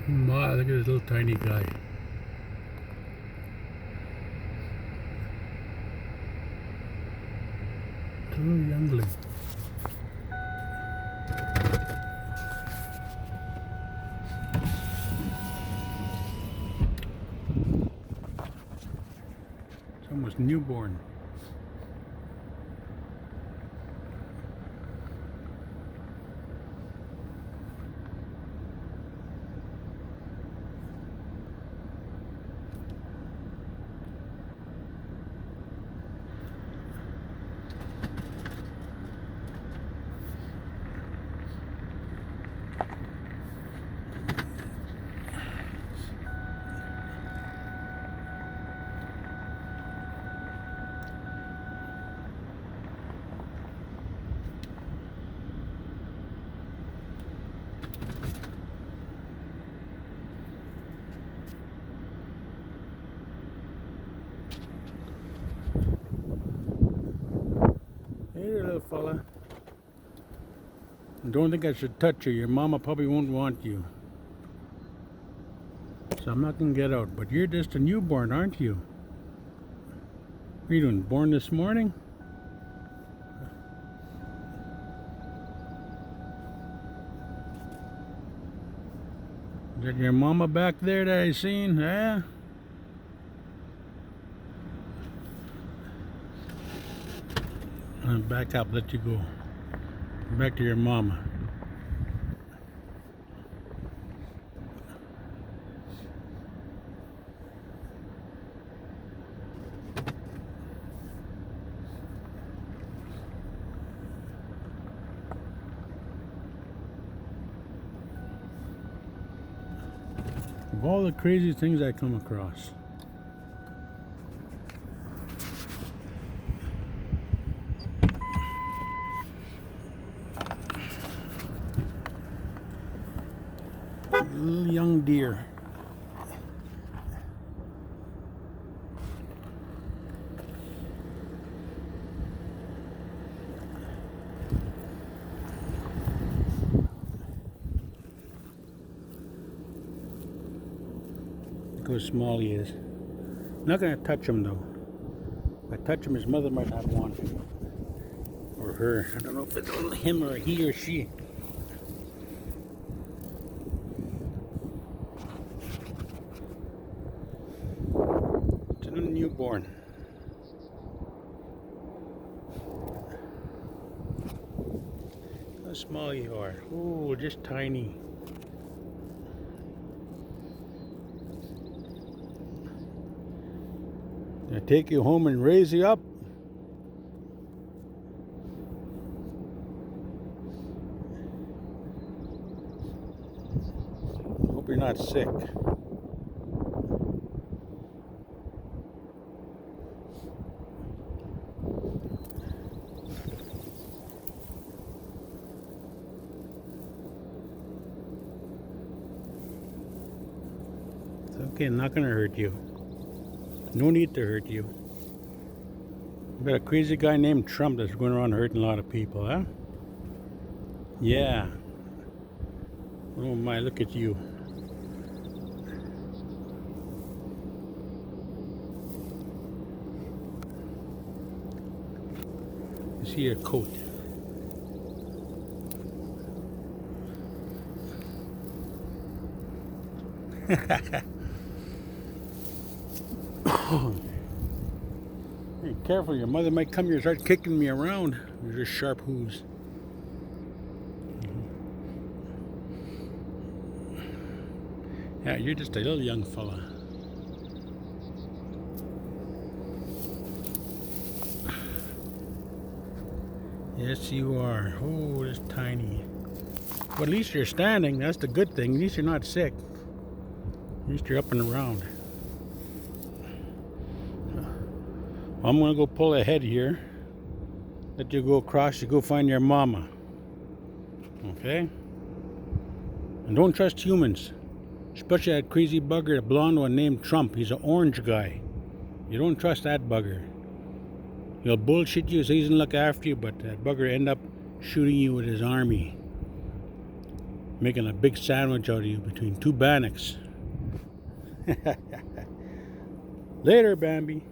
Wow, look at this little tiny guy. Two youngling. It's almost newborn. Hey there, little fella. Don't think I should touch you. Your mama probably won't want you. So I'm not gonna get out. But you're just a newborn, aren't you? What are you doing? Born this morning? Is that your mama back there that I seen? Yeah? Back up, let you go. Back to your mama. Of all the crazy things I come across. Little young deer. Look how small he is. I'm not gonna touch him though. If I touch him, his mother might not want him. Or her. I don't know if it's him or he or she. It's a little newborn. How small you are. Oh, just tiny. I take you home and raise you up. Hope you're not sick. It's okay, I'm not gonna hurt you. No need to hurt you. We got a crazy guy named Trump that's going around hurting a lot of people, huh? Yeah. Oh my, look at you. You see your coat. Hey, careful, your mother might come here and start kicking me around. These are sharp hooves. Yeah, you're just a little young fella. Yes, you are. Oh, it's tiny. Well, at least you're standing. That's the good thing. At least you're not sick. At least you're up and around. I'm going to go pull ahead here. Let you go across. You go find your mama. Okay? And don't trust humans. Especially that crazy bugger, the blonde one named Trump. He's an orange guy. You don't trust that bugger. He'll bullshit you so he doesn't look after you, but that bugger end up shooting you with his army. Making a big sandwich out of you between two bannocks. Later, Bambi.